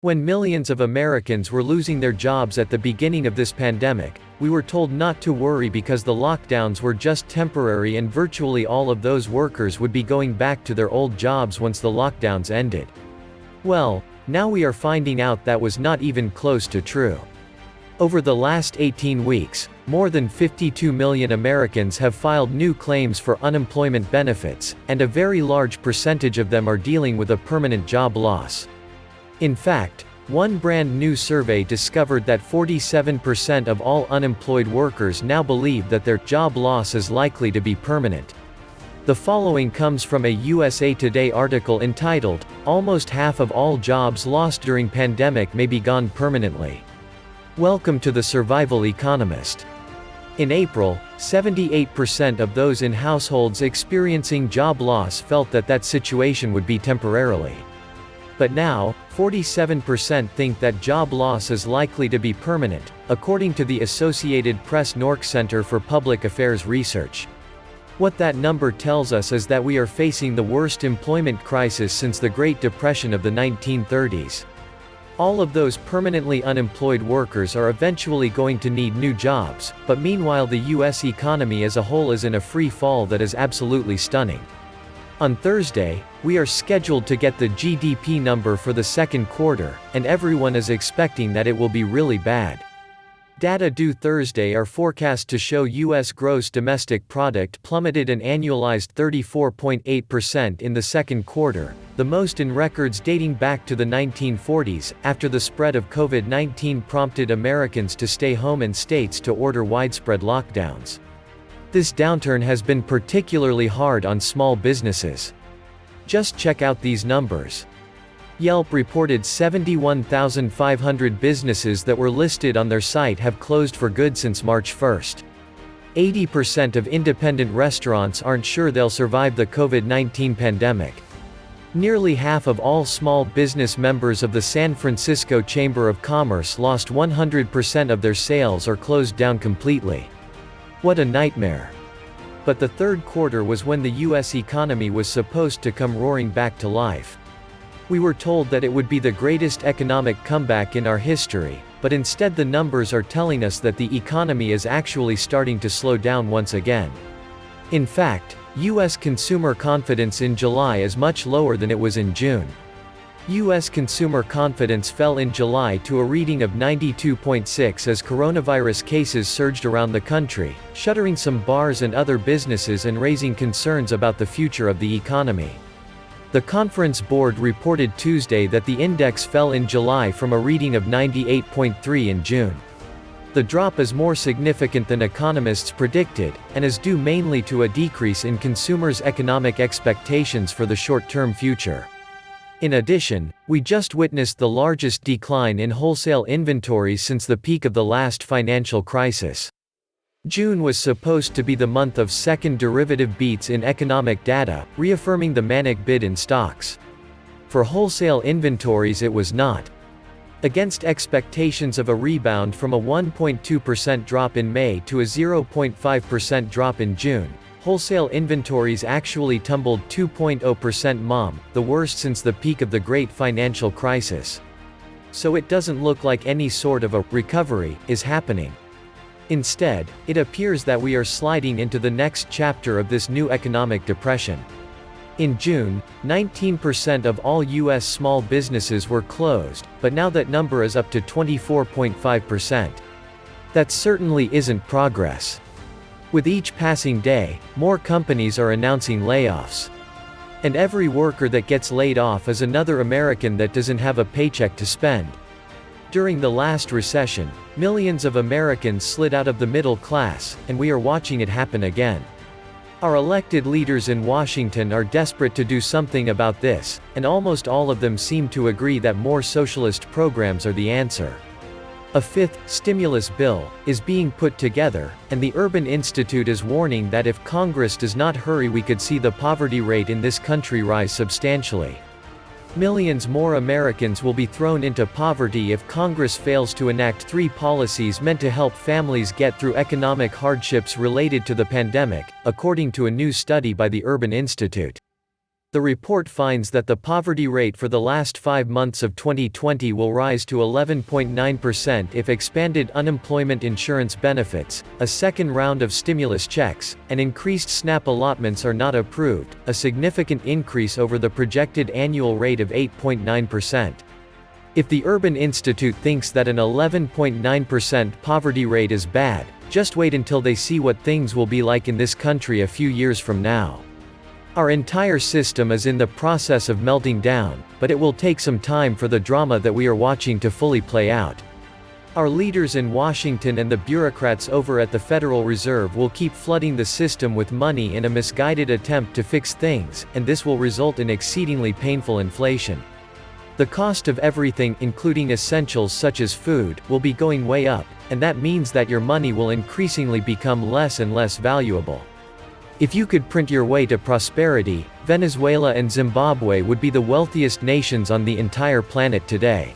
When millions of Americans were losing their jobs at the beginning of this pandemic, we were told not to worry because the lockdowns were just temporary and virtually all of those workers would be going back to their old jobs once the lockdowns ended. Well, now we are finding out that was not even close to true. Over the last 18 weeks, more than 52 million Americans have filed new claims for unemployment benefits, and a very large percentage of them are dealing with a permanent job loss. In fact, one brand new survey discovered that 47% of all unemployed workers now believe that their job loss is likely to be permanent. The following comes from a USA Today article entitled, "Almost half of all jobs lost during pandemic may be gone permanently." Welcome to the Survival Economist. In April, 78% of those in households experiencing job loss felt that that situation would be temporarily. But now, 47% think that job loss is likely to be permanent, according to the Associated Press NORC Center for Public Affairs Research. What that number tells us is that we are facing the worst employment crisis since the Great Depression of the 1930s. All of those permanently unemployed workers are eventually going to need new jobs, but meanwhile the US economy as a whole is in a free fall that is absolutely stunning. On Thursday, we are scheduled to get the GDP number for the second quarter, and everyone is expecting that it will be really bad. Data due Thursday are forecast to show U.S. gross domestic product plummeted an annualized 34.8% in the second quarter, the most in records dating back to the 1940s, after the spread of COVID-19 prompted Americans to stay home and states to order widespread lockdowns. This downturn has been particularly hard on small businesses. Just check out these numbers. Yelp reported 71,500 businesses that were listed on their site have closed for good since March 1st. 80% of independent restaurants aren't sure they'll survive the COVID-19 pandemic. Nearly half of all small business members of the San Francisco Chamber of Commerce lost 100% of their sales or closed down completely. What a nightmare. But the third quarter was when the US economy was supposed to come roaring back to life. We were told that it would be the greatest economic comeback in our history, but instead the numbers are telling us that the economy is actually starting to slow down once again. In fact, US consumer confidence in July is much lower than it was in June. U.S. consumer confidence fell in July to a reading of 92.6 as coronavirus cases surged around the country, shuttering some bars and other businesses and raising concerns about the future of the economy. The Conference Board reported Tuesday that the index fell in July from a reading of 98.3 in June. The drop is more significant than economists predicted, and is due mainly to a decrease in consumers' economic expectations for the short-term future. In addition, we just witnessed the largest decline in wholesale inventories since the peak of the last financial crisis. June was supposed to be the month of second derivative beats in economic data, reaffirming the manic bid in stocks. For wholesale inventories it was not. Against expectations of a rebound from a 1.2% drop in May to a 0.5% drop in June, wholesale inventories actually tumbled 2.0%, the worst since the peak of the Great Financial Crisis. So it doesn't look like any sort of a recovery is happening. Instead, it appears that we are sliding into the next chapter of this new economic depression. In June, 19% of all U.S. small businesses were closed, but now that number is up to 24.5%. That certainly isn't progress. With each passing day, more companies are announcing layoffs. And every worker that gets laid off is another American that doesn't have a paycheck to spend. During the last recession, millions of Americans slid out of the middle class, and we are watching it happen again. Our elected leaders in Washington are desperate to do something about this, and almost all of them seem to agree that more socialist programs are the answer. A fifth stimulus bill is being put together, and the Urban Institute is warning that if Congress does not hurry we could see the poverty rate in this country rise substantially. Millions more Americans will be thrown into poverty if Congress fails to enact 3 policies meant to help families get through economic hardships related to the pandemic, according to a new study by the Urban Institute. The report finds that the poverty rate for the last 5 months of 2020 will rise to 11.9% if expanded unemployment insurance benefits, a second round of stimulus checks, and increased SNAP allotments are not approved, a significant increase over the projected annual rate of 8.9%. If the Urban Institute thinks that an 11.9% poverty rate is bad, just wait until they see what things will be like in this country a few years from now. Our entire system is in the process of melting down, but it will take some time for the drama that we are watching to fully play out. Our leaders in Washington and the bureaucrats over at the Federal Reserve will keep flooding the system with money in a misguided attempt to fix things, and this will result in exceedingly painful inflation. The cost of everything, including essentials such as food, will be going way up, and that means that your money will increasingly become less and less valuable. If you could print your way to prosperity, Venezuela and Zimbabwe would be the wealthiest nations on the entire planet today.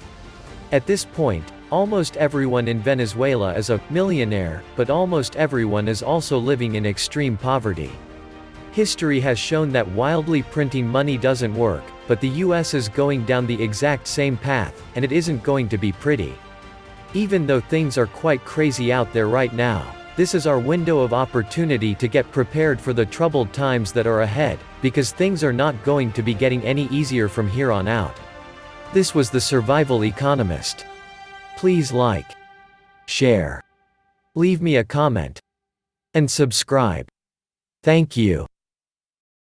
At this point, almost everyone in Venezuela is a millionaire, but almost everyone is also living in extreme poverty. History has shown that wildly printing money doesn't work, but the US is going down the exact same path, and it isn't going to be pretty. Even though things are quite crazy out there right now, this is our window of opportunity to get prepared for the troubled times that are ahead, because things are not going to be getting any easier from here on out. This was the Survival Economist. Please like, share, leave me a comment, and subscribe. Thank you.